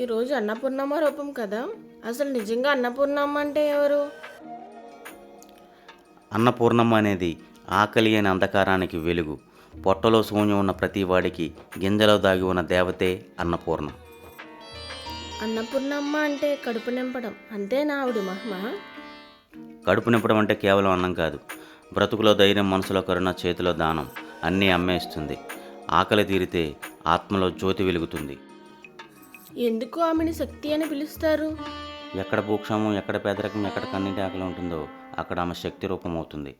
ఈరోజు అన్నపూర్ణమ్మ రూపం కదా. అసలు నిజంగా అన్నపూర్ణమ్మ అంటే ఎవరు? అన్నపూర్ణమ్మ అనేది ఆకలి అనే అంధకారానికి వెలుగు. పొట్టలో శూన్యం ఉన్న ప్రతి వాడికి గింజలో దాగి ఉన్న దేవతే అన్నపూర్ణ. అన్నపూర్ణమ్మ అంటే కడుపు నింపడం అంతేనా ఆవిడ మహిమ? కడుపు నింపడం అంటే కేవలం అన్నం కాదు. బ్రతుకులో ధైర్యం, మనసులో కరుణ, చేతిలో దానం అన్నీ అమ్మేస్తుంది. ఆకలి తీరితే ఆత్మలో జ్యోతి వెలుగుతుంది. ఎందుకు ఆమెని శక్తి అని పిలుస్తారు? ఎక్కడ భూక్షమం, ఎక్కడ పేదరికం, ఎక్కడ కన్నీటి ఆకలి ఉంటుందో అక్కడ ఆమె శక్తి రూపం అవుతుంది.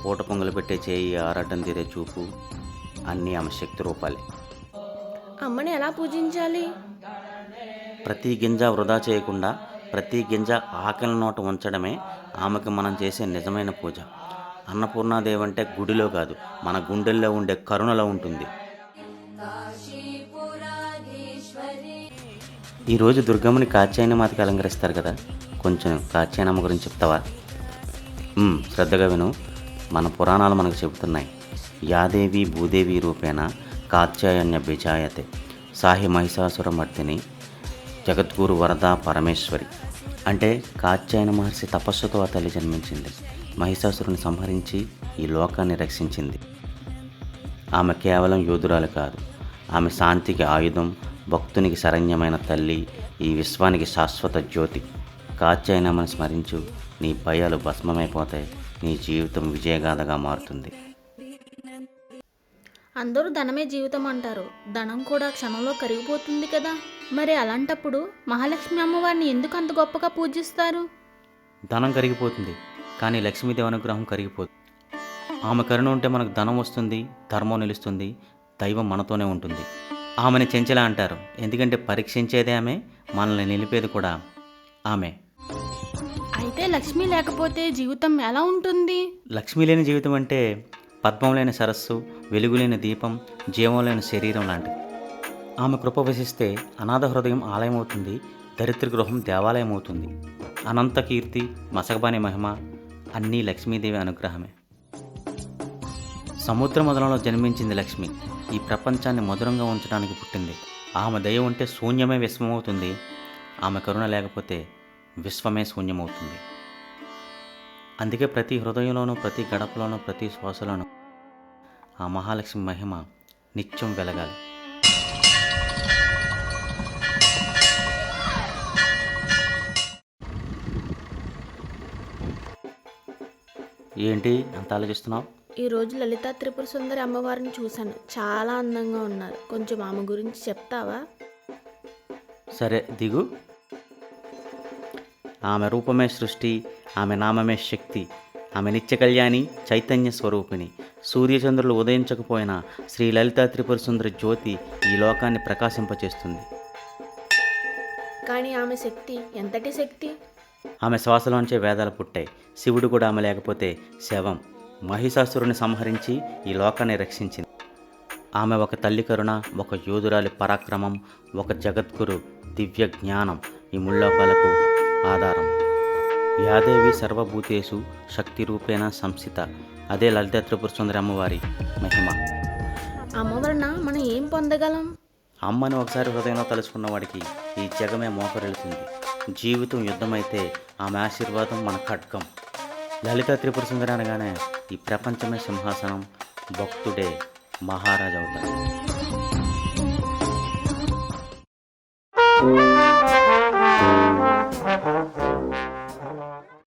పూట పొంగులు పెట్టే చేయి, ఆరాటం తీరే చూపు అన్నీ ఆమె శక్తి రూపాలే. అమ్మని ఎలా పూజించాలి? ప్రతి గింజ వృధా చేయకుండా ప్రతి గింజ ఆకలి నోట ఉంచడమే ఆమెకు మనం చేసే నిజమైన పూజ. అన్నపూర్ణాదేవి అంటే గుడిలో కాదు, మన గుండెల్లో ఉండే కరుణలో ఉంటుంది. ఈరోజు దుర్గమ్మని కాత్యాయని మాతకి అలంకరిస్తారు కదా, కొంచెం కాత్యాయనమ్మ గురించి చెప్తావా? శ్రద్ధగా విను. మన పురాణాలు మనకు చెబుతున్నాయి. యాదేవి భూదేవి రూపేణ కాత్యాయన్య బిజాయతే సాహి మహిషాసురమర్దిని జగద్గురు వరద పరమేశ్వరి. అంటే కాత్యాయన మహర్షి తపస్సుతో ఆ తల్లి జన్మించింది. మహిషాసురుని సంహరించి ఈ లోకాన్ని రక్షించింది. ఆమె కేవలం యోధురాలు కాదు, ఆమె శాంతికి ఆయుధం, భక్తునికి శరణ్యమైన తల్లి, ఈ విశ్వానికి శాశ్వత జ్యోతి. కాత్యాయనమ్మని స్మరించు, నీ భయాలు భస్మమైపోతాయి, నీ జీవితం విజయగాథగా మారుతుంది. అందరూ ధనమే జీవితం అంటారు. ధనం కూడా క్షణంలో కరిగిపోతుంది కదా. మరి అలాంటప్పుడు మహాలక్ష్మి అమ్మవారిని ఎందుకు అంత గొప్పగా పూజిస్తారు? ధనం కరిగిపోతుంది, కానీ లక్ష్మీదేవి అనుగ్రహం కరిగిపోతుంది. ఆమె కరుణ ఉంటే మనకు ధనం వస్తుంది, ధర్మం నిలుస్తుంది, దైవం మనతోనే ఉంటుంది. ఆమెని చెంచల అంటారు, ఎందుకంటే పరీక్షించేదే ఆమె, మనల్ని నిలిపేది కూడా ఆమె. అయితే లక్ష్మి లేకపోతే జీవితం ఎలా ఉంటుంది? లక్ష్మీ లేని జీవితం అంటే పద్మం లేని సరస్సు, వెలుగులేని దీపం, జీవం లేని శరీరం లాంటిది. ఆమె కృప వసిస్తే అనాథ హృదయం ఆలయం అవుతుంది, దరిద్ర గృహం దేవాలయం అవుతుంది. అనంత కీర్తి, మసకబాని మహిమ అన్నీ లక్ష్మీదేవి అనుగ్రహమే. సముద్ర మధురంలో జన్మించింది లక్ష్మి. ఈ ప్రపంచాన్ని మధురంగా ఉంచడానికి పుట్టింది. ఆమె దయ ఉంటే శూన్యమే విశ్వమవుతుంది, ఆమె కరుణ లేకపోతే విశ్వమే శూన్యమవుతుంది. అందుకే ప్రతి హృదయంలోనూ, ప్రతి గడపలోనూ, ప్రతి శ్వాసలోనూ ఆ మహాలక్ష్మి మహిమ నిత్యం వెలగాలి. ఏంటి అంత ఆలోచిస్తున్నావు? ఈరోజు లలితా త్రిపుర సుందరి అమ్మవారిని చూశాను, చాలా అందంగా ఉన్నారు. కొంచెం ఆమె గురించి చెప్తావా? సరే దిగు. ఆమె రూపమే సృష్టి, ఆమె నామమే శక్తి. ఆమె నిత్య కళ్యాణి, చైతన్య స్వరూపిణి. సూర్యచంద్రులు ఉదయించకపోయినా శ్రీ లలితా త్రిపుర సుందరి జ్యోతి ఈ లోకాన్ని ప్రకాశింపచేస్తుంది. కానీ ఆమె శక్తి ఎంతటి శక్తి! ఆమె శ్వాసలోంచే వేదాలు పుట్టాయి. శివుడు కూడా ఆమె లేకపోతే శవం. మహిషాసురుని సంహరించి ఈ లోకాన్ని రక్షించింది. ఆమె ఒక తల్లి కరుణ, ఒక యోధురాలి పరాక్రమం, ఒక జగద్గురు దివ్య జ్ఞానం, ఈ ముల్లోకాలకు ఆధారం. యాదేవి సర్వభూతేషు శక్తి రూపేణ సంస్థిత. అదే లలితా త్రిపుర సుందరి అమ్మవారి మహిమ. అమ్మ వలన మనం ఏం పొందగలం? అమ్మని ఒకసారి హృదయంలో తలుచుకున్న వాడికి ఈ జగమే మోకరిల్లుతుంది. జీవితం యుద్ధమైతే ఆమె ఆశీర్వాదం మన ఖడ్గం. లలితా త్రిపుర సుందరి అనగానే ఈ ప్రపంచమే సింహాసనం, భక్తుడే మహారాజు అవుతాడు.